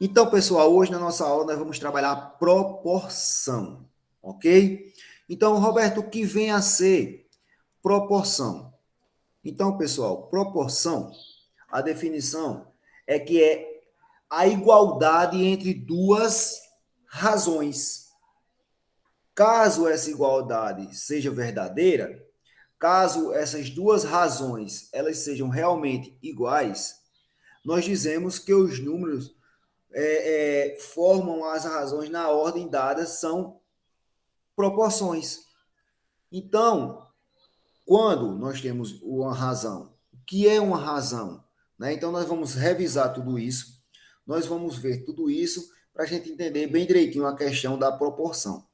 Então, pessoal, hoje na nossa aula nós vamos trabalhar proporção, ok? Então, Roberto, o que vem a ser proporção? Então, pessoal, proporção, a definição é que é a igualdade entre duas razões. Caso essa igualdade seja verdadeira, caso essas duas razões elas sejam realmente iguais, nós dizemos que os números formam as razões na ordem dada, são proporções. Então, quando nós temos uma razão, o que é uma razão? Né? Então, nós vamos revisar tudo isso, nós vamos ver tudo isso para a gente entender bem direitinho a questão da proporção.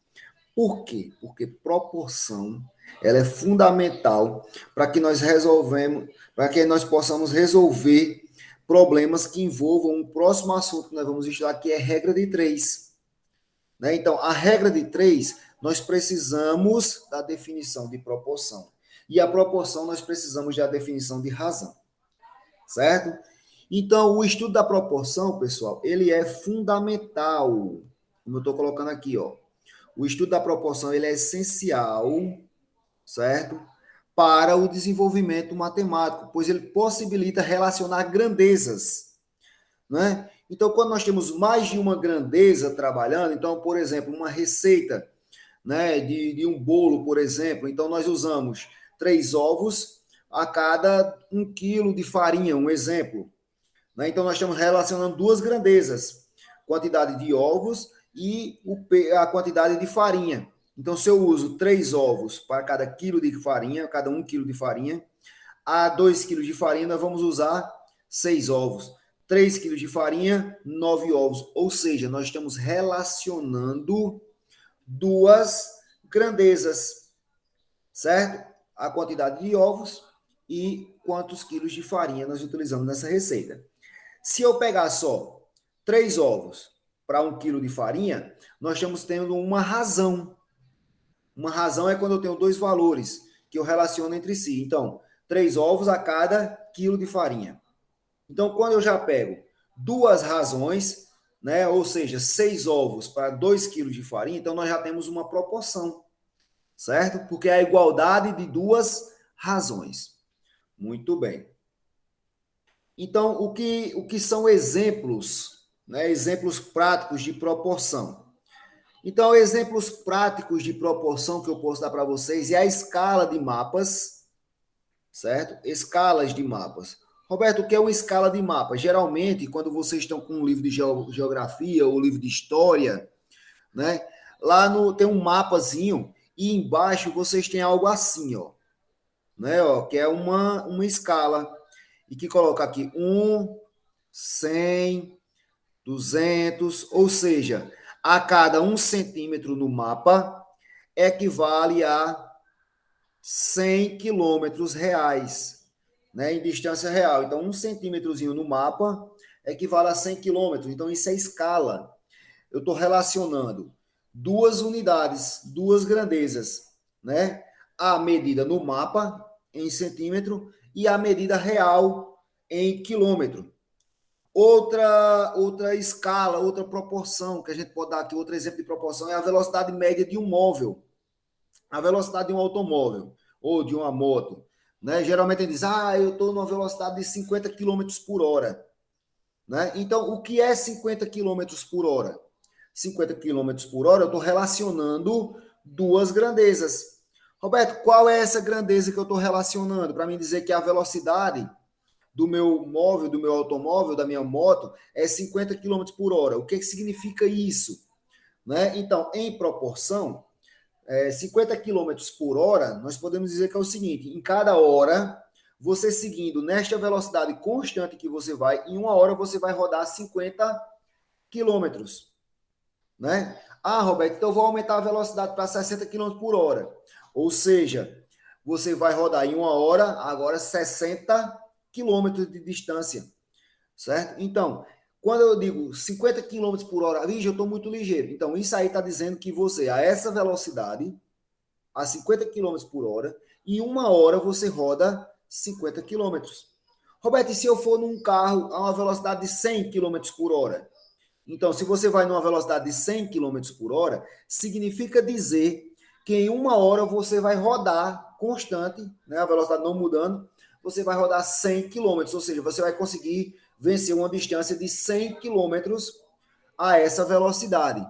Por quê? Porque proporção ela é fundamental para que nós resolvemos, para que nós possamos resolver problemas que envolvam o próximo assunto que nós vamos estudar, que é regra de três. Né? Então, a regra de três, nós precisamos da definição de proporção. E a proporção, nós precisamos da definição de razão. Certo? Então, o estudo da proporção, pessoal, ele é fundamental. Como eu estou colocando aqui, ó. O estudo da proporção ele é essencial, certo? Para o desenvolvimento matemático, pois ele possibilita relacionar grandezas, né? Então, quando nós temos mais de uma grandeza trabalhando, então, por exemplo, uma receita, né, de um bolo, por exemplo, então nós usamos 3 ovos a cada 1 quilo de farinha, um exemplo. Né? Então, nós estamos relacionando duas grandezas, quantidade de ovos e a quantidade de farinha. Então, se eu uso 3 ovos para cada quilo de farinha, cada 1 quilo de farinha, a 2 quilos de farinha, nós vamos usar 6 ovos. 3 quilos de farinha, 9 ovos. Ou seja, nós estamos relacionando duas grandezas, certo? A quantidade de ovos e quantos quilos de farinha nós utilizamos nessa receita. Se eu pegar só 3 ovos para 1 quilo de farinha, nós estamos tendo uma razão. Uma razão é quando eu tenho dois valores que eu relaciono entre si. Então, 3 ovos a cada quilo de farinha. Então, quando eu já pego duas razões, né, ou seja, 6 ovos para 2 quilos de farinha, então nós já temos uma proporção, certo? Porque é a igualdade de duas razões. Muito bem. Então, o que são exemplos, né? Exemplos práticos de proporção. Então, exemplos práticos de proporção que eu posso dar para vocês é a escala de mapas, certo? Escalas de mapas. Roberto, o que é uma escala de mapa? Geralmente, quando vocês estão com um livro de geografia ou livro de história, né? Lá tem um mapazinho e embaixo vocês têm algo assim, ó, né? Ó, que é uma escala e que coloca aqui 100, 200, ou seja, a cada 1 centímetro no mapa equivale a 100 quilômetros reais, né, em distância real. Então, 1 centímetrozinho no mapa equivale a 100 quilômetros. Então, isso é escala. Eu estou relacionando duas unidades, duas grandezas, né? A medida no mapa em centímetro e a medida real em quilômetro. Outra escala, outra proporção que a gente pode dar aqui, outro exemplo de proporção é a velocidade média de um móvel, a velocidade de um automóvel ou de uma moto. Né? Geralmente ele diz, eu estou numa velocidade de 50 quilômetros por hora. Né? Então, o que é 50 quilômetros por hora? 50 quilômetros por hora, eu estou relacionando duas grandezas. Roberto, qual é essa grandeza que eu estou relacionando? Para mim dizer que a velocidade do meu móvel, do meu automóvel, da minha moto, é 50 quilômetros por hora. O que significa isso? Né? Então, em proporção, 50 quilômetros por hora, nós podemos dizer que é o seguinte, em cada hora, você seguindo nesta velocidade constante que você vai, em uma hora você vai rodar 50 quilômetros. Né? Roberto, então eu vou aumentar a velocidade para 60 quilômetros por hora. Ou seja, você vai rodar em uma hora, agora 60 quilômetros de distância, certo? Então, quando eu digo 50 quilômetros por hora, eu estou muito ligeiro. Então, isso aí está dizendo que você, a essa velocidade, a 50 quilômetros por hora, em uma hora você roda 50 quilômetros. Roberto, e se eu for num carro a uma velocidade de 100 quilômetros por hora? Então, se você vai numa velocidade de 100 km por hora, significa dizer que em uma hora você vai rodar constante, né, a velocidade não mudando, você vai rodar 100 km, ou seja, você vai conseguir vencer uma distância de 100 km a essa velocidade.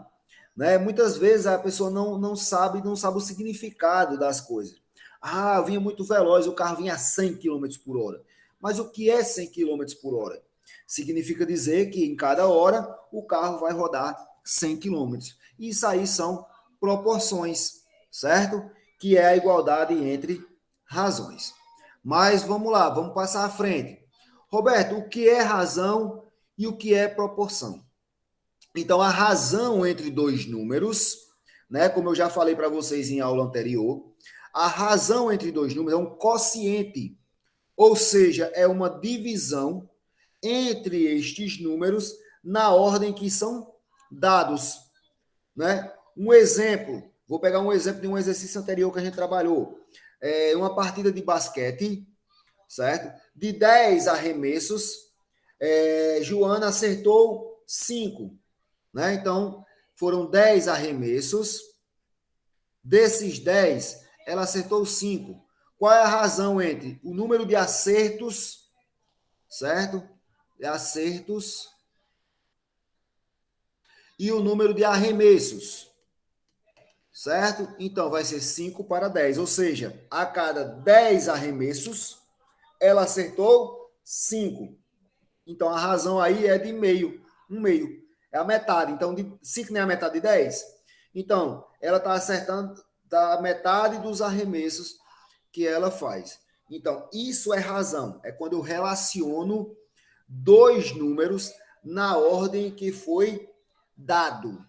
Né? Muitas vezes a pessoa não sabe o significado das coisas. Ah, vinha muito veloz, o carro vinha a 100 km por hora. Mas o que é 100 km por hora? Significa dizer que em cada hora o carro vai rodar 100 km. Isso aí são proporções, certo? Que é a igualdade entre razões. Mas vamos lá, vamos passar à frente. Roberto, o que é razão e o que é proporção? Então, a razão entre dois números, né, como eu já falei para vocês em aula anterior, a razão entre dois números é um quociente, ou seja, é uma divisão entre estes números na ordem que são dados, né? Um exemplo, vou pegar um exemplo de um exercício anterior que a gente trabalhou. Uma partida de basquete, certo? De 10 arremessos, Joana acertou 5. Né? Então, foram 10 arremessos. Desses 10, ela acertou 5. Qual é a razão entre o número de acertos, certo? Acertos e o número de arremessos, certo? Então, vai ser 5 para 10. Ou seja, a cada 10 arremessos, ela acertou 5. Então, a razão aí é de meio. Um meio. É a metade. Então, 5 não é a metade de 10? Então, ela está acertando da metade dos arremessos que ela faz. Então, isso é razão. É quando eu relaciono dois números na ordem que foi dado.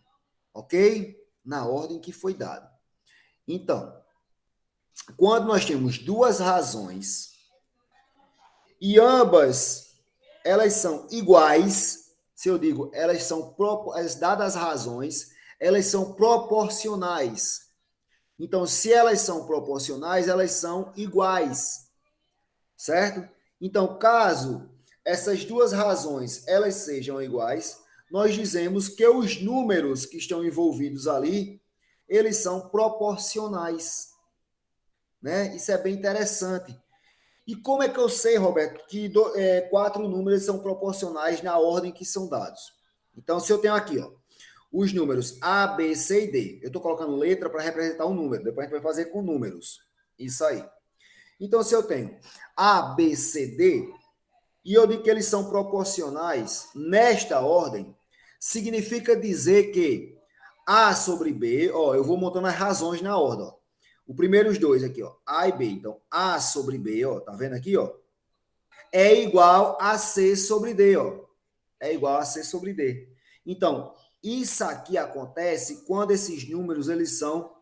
Ok? Na ordem que foi dado. Então, quando nós temos duas razões e ambas elas são iguais, se eu digo elas são as dadas razões, elas são proporcionais. Então, se elas são proporcionais, elas são iguais, certo? Então, caso essas duas razões elas sejam iguais, nós dizemos que os números que estão envolvidos ali, eles são proporcionais, né? Isso é bem interessante. E como é que eu sei, Roberto, que quatro números são proporcionais na ordem que são dados? Então, se eu tenho aqui, ó, os números A, B, C e D, eu estou colocando letra para representar um número, depois a gente vai fazer com números. Isso aí. Então, se eu tenho A, B, C, D, e eu digo que eles são proporcionais nesta ordem, significa dizer que A sobre B, ó, eu vou montando as razões na ordem, ó. O primeiro, os dois aqui, ó, A e B. Então, A sobre B, ó, tá vendo aqui, ó? É igual a C sobre D, ó. É igual a C sobre D. Então, isso aqui acontece quando esses números eles são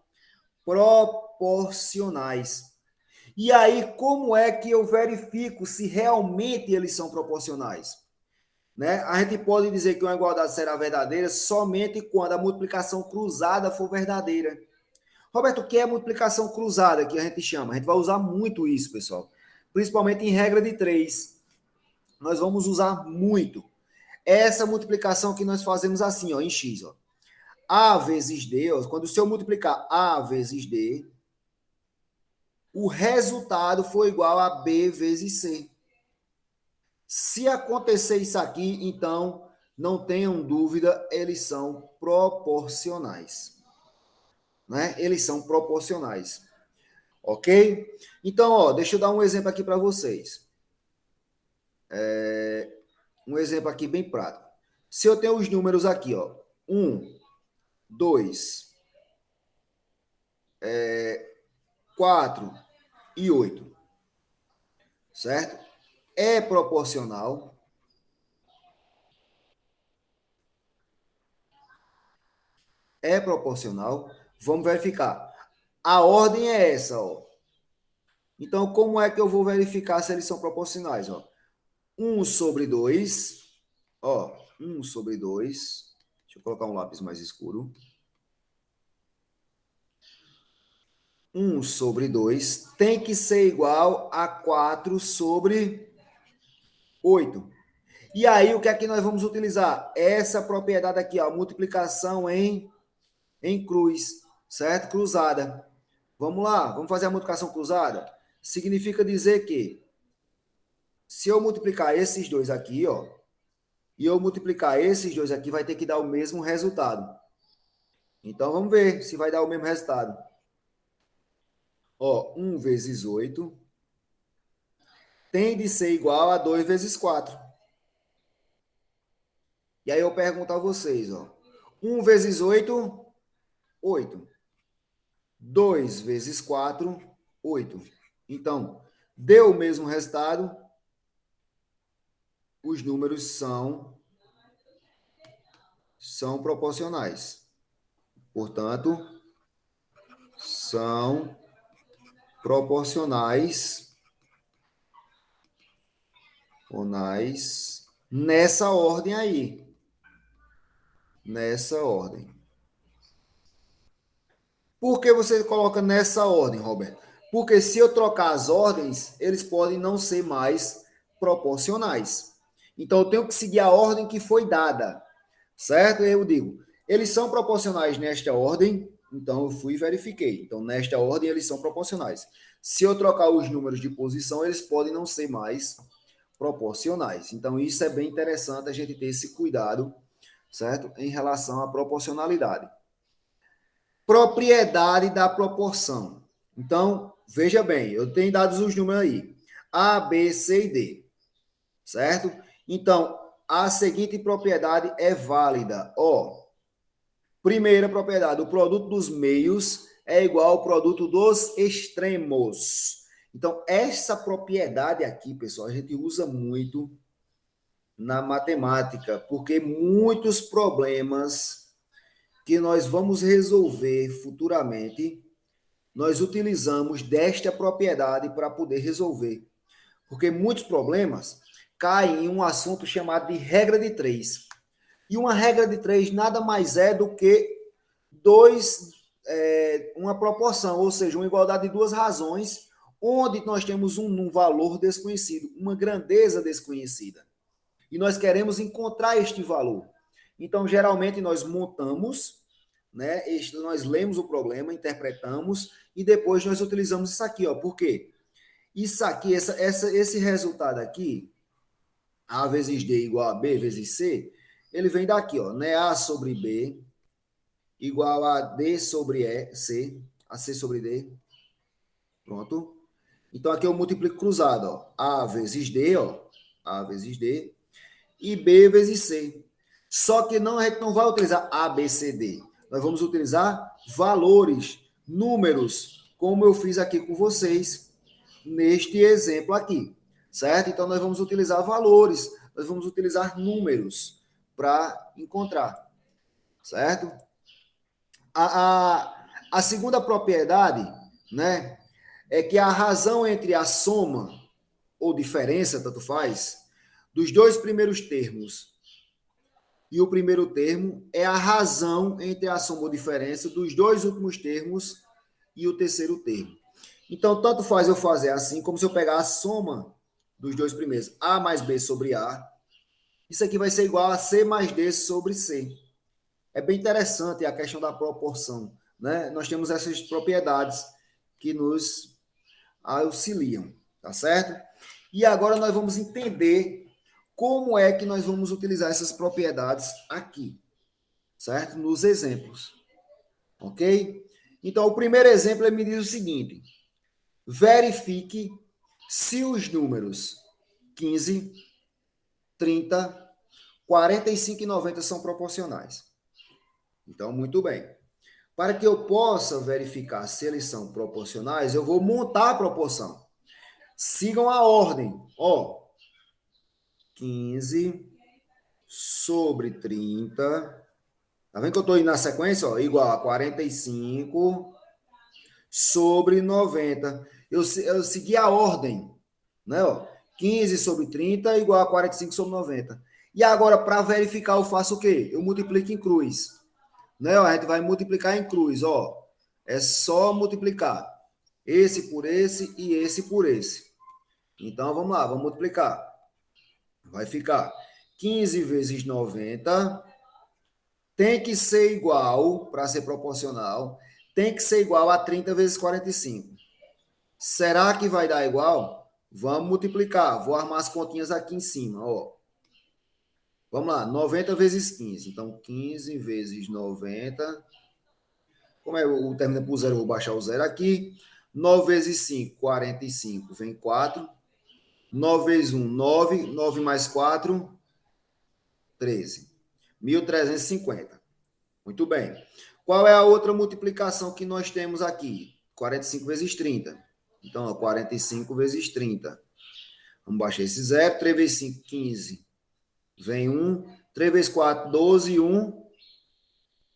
proporcionais. E aí, como é que eu verifico se realmente eles são proporcionais? Né? A gente pode dizer que uma igualdade será verdadeira somente quando a multiplicação cruzada for verdadeira. Roberto, o que é multiplicação cruzada que a gente chama? A gente vai usar muito isso, pessoal. Principalmente em regra de 3. Nós vamos usar muito. Essa multiplicação que nós fazemos assim, ó, em x. Ó. A vezes D, ó, quando se eu multiplicar A vezes D, o resultado for igual a B vezes C. Se acontecer isso aqui, então, não tenham dúvida, eles são proporcionais. Né? Eles são proporcionais. Ok? Então, ó, deixa eu dar um exemplo aqui para vocês. Um exemplo aqui bem prático. Se eu tenho os números aqui, ó, 1, 2, 4 e 8, certo? É proporcional. É proporcional. Vamos verificar. A ordem é essa, ó. Então, como é que eu vou verificar se eles são proporcionais, ó? 1 sobre 2, ó, 1 sobre 2. Deixa eu colocar um lápis mais escuro. 1 sobre 2 tem que ser igual a 4 sobre 8. E aí, o que é que nós vamos utilizar? Essa propriedade aqui, ó, multiplicação em cruz, certo? Cruzada. Vamos lá, vamos fazer a multiplicação cruzada? Significa dizer que se eu multiplicar esses dois aqui, ó, e eu multiplicar esses dois aqui, vai ter que dar o mesmo resultado. Então, vamos ver se vai dar o mesmo resultado. Ó, 1 vezes 8 tem de ser igual a 2 vezes 4. E aí eu pergunto a vocês, ó. 1 vezes 8, 8. 2 vezes 4, 8. Então, deu o mesmo resultado, os números são proporcionais. Portanto, são proporcionais nessa ordem aí. Nessa ordem. Por que você coloca nessa ordem, Roberto? Porque se eu trocar as ordens, eles podem não ser mais proporcionais. Então, eu tenho que seguir a ordem que foi dada, certo? Eu digo, eles são proporcionais nesta ordem, então eu fui e verifiquei. Então, nesta ordem, eles são proporcionais. Se eu trocar os números de posição, eles podem não ser mais proporcionais. Então, isso é bem interessante a gente ter esse cuidado, certo? Em relação à proporcionalidade. Propriedade da proporção. Então, veja bem, eu tenho dados os números aí. A, B, C e D. Certo? Então, a seguinte propriedade é válida. Ó, primeira propriedade, o produto dos meios é igual ao produto dos extremos. Então, essa propriedade aqui, pessoal, a gente usa muito na matemática, porque muitos problemas que nós vamos resolver futuramente, nós utilizamos desta propriedade para poder resolver. Porque muitos problemas caem em um assunto chamado de regra de três. E uma regra de três nada mais é do que uma proporção, ou seja, uma igualdade de duas razões, onde nós temos um valor desconhecido, uma grandeza desconhecida. E nós queremos encontrar este valor. Então, geralmente, nós montamos, né? Nós lemos o problema, interpretamos e depois nós utilizamos isso aqui, ó. Por quê? Isso aqui, esse resultado aqui, A vezes D igual a B vezes C, ele vem daqui, ó, né? A sobre B igual a D sobre C, a C sobre D. Pronto. Então aqui eu multiplico cruzado, ó. A vezes D, ó. A vezes D e B vezes C. Só que não, a gente não vai utilizar A, B, C, D. Nós vamos utilizar valores, números, como eu fiz aqui com vocês neste exemplo aqui, certo? Então, nós vamos utilizar valores, nós vamos utilizar números para encontrar, certo? A segunda propriedade, né, é que a razão entre a soma ou diferença, tanto faz, dos dois primeiros termos e o primeiro termo é a razão entre a soma ou diferença dos dois últimos termos e o terceiro termo. Então, tanto faz eu fazer assim, como se eu pegar a soma dos dois primeiros, A mais B sobre A. Isso aqui vai ser igual a C mais D sobre C. É bem interessante a questão da proporção, né? Nós temos essas propriedades que nos auxiliam, tá certo? E agora nós vamos entender como é que nós vamos utilizar essas propriedades aqui, certo? Nos exemplos, ok? Então, o primeiro exemplo me diz o seguinte: verifique se os números 15, 30, 45 e 90 são proporcionais. Então, muito bem. Para que eu possa verificar se eles são proporcionais, eu vou montar a proporção. Sigam a ordem. Ó, 15 sobre 30. Tá vendo que eu estou indo na sequência? Ó, igual a 45 sobre 90. Eu segui a ordem, né? Ó, 15 sobre 30 igual a 45 sobre 90. E agora, para verificar, eu faço o quê? Eu multiplico em cruz. Né? Ó, a gente vai multiplicar em cruz. Ó. É só multiplicar. Esse por esse e esse por esse. Então, vamos lá, vamos multiplicar. Vai ficar 15 vezes 90 tem que ser igual, para ser proporcional, tem que ser igual a 30 vezes 45. Será que vai dar igual? Vamos multiplicar. Vou armar as continhas aqui em cima. Ó. Vamos lá, 90 vezes 15. Então, 15 vezes 90. Como é o termina por zero, eu vou baixar o zero aqui. 9 vezes 5, 45. Vem 4. 9 vezes 1, 9. 9 mais 4, 13. 1.350. Muito bem. Qual é a outra multiplicação que nós temos aqui? 45 vezes 30. Então, 45 vezes 30. Vamos baixar esse zero. 3 vezes 5, 15. Vem 1. 3 vezes 4, 12. 1,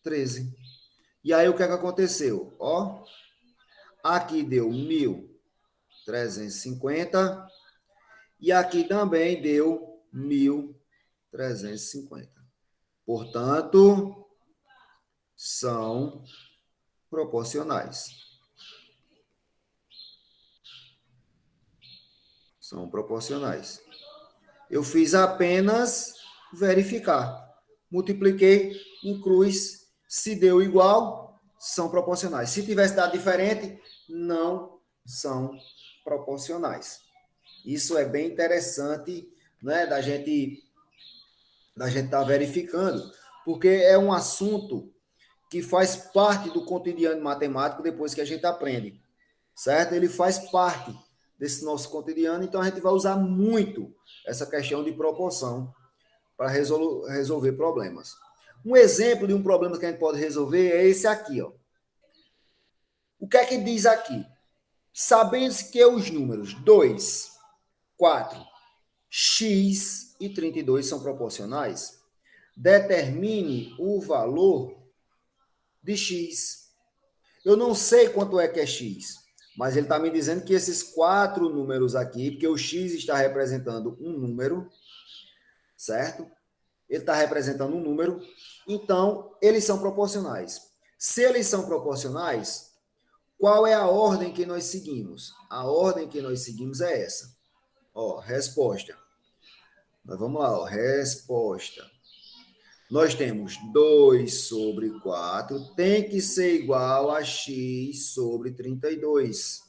13. E aí, o que é que aconteceu? Ó, aqui deu 1.350. E aqui também deu 1.350. Portanto, são proporcionais. São proporcionais. Eu fiz apenas verificar. Multipliquei em cruz. Se deu igual, são proporcionais. Se tivesse dado diferente, não são proporcionais. Isso é bem interessante, né, da gente estar verificando, porque é um assunto que faz parte do cotidiano matemático depois que a gente aprende, certo? Ele faz parte desse nosso cotidiano, então a gente vai usar muito essa questão de proporção para resolver problemas. Um exemplo de um problema que a gente pode resolver é esse aqui, ó. O que é que diz aqui? Sabendo que os números 2, 4, x e 32 são proporcionais, determine o valor de x. Eu não sei quanto é que é x, mas ele está me dizendo que esses 4 números aqui, porque o x está representando um número, certo? Ele está representando um número, então eles são proporcionais. Se eles são proporcionais, qual é a ordem que nós seguimos? A ordem que nós seguimos é essa. Ó, resposta. Mas vamos lá, ó, resposta. Nós temos 2 sobre 4 tem que ser igual a x sobre 32.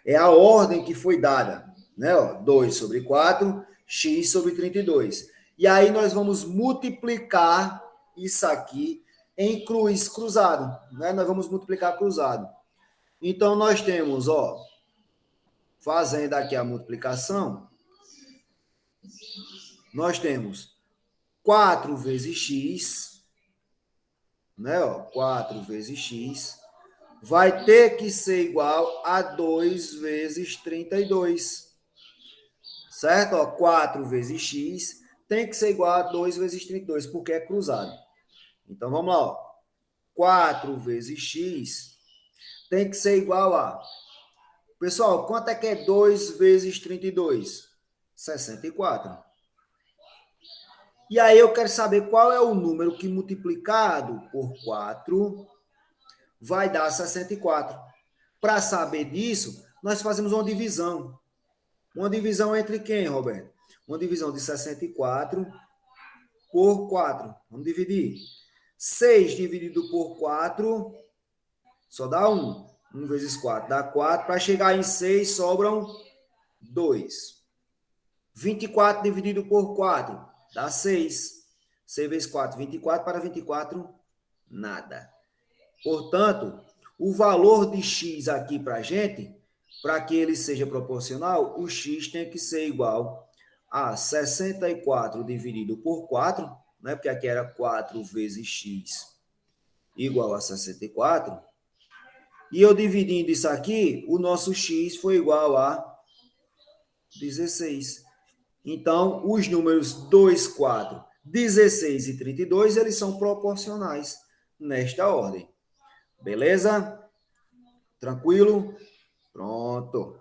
É a ordem que foi dada, né? Ó, 2 sobre 4, x sobre 32. E aí nós vamos multiplicar isso aqui em cruz, cruzado, né? Nós vamos multiplicar cruzado. Então nós temos, ó, fazendo aqui a multiplicação, nós temos 4 vezes x, né? Ó, 4 vezes x vai ter que ser igual a 2 vezes 32. Certo? Ó, 4 vezes x tem que ser igual a 2 vezes 32, porque é cruzado. Então, vamos lá. Ó. 4 vezes x tem que ser igual a... Pessoal, quanto é que é 2 vezes 32? 64. E aí eu quero saber qual é o número que multiplicado por 4 vai dar 64. Para saber disso, nós fazemos uma divisão. Uma divisão entre quem, Roberto? Uma divisão de 64 por 4. Vamos dividir. 6 dividido por 4 só dá 1. 1 vezes 4 dá 4. Para chegar em 6, sobram 2. 24 dividido por 4 dá 6. 6 vezes 4, 24. Para 24, nada. Portanto, o valor de x aqui para a gente, para que ele seja proporcional, o x tem que ser igual a 64 dividido por 4, né? Porque aqui era 4 vezes x igual a 64. E eu dividindo isso aqui, o nosso x foi igual a 16. Então, os números 2, 4, 16 e 32, eles são proporcionais nesta ordem. Beleza? Tranquilo? Pronto.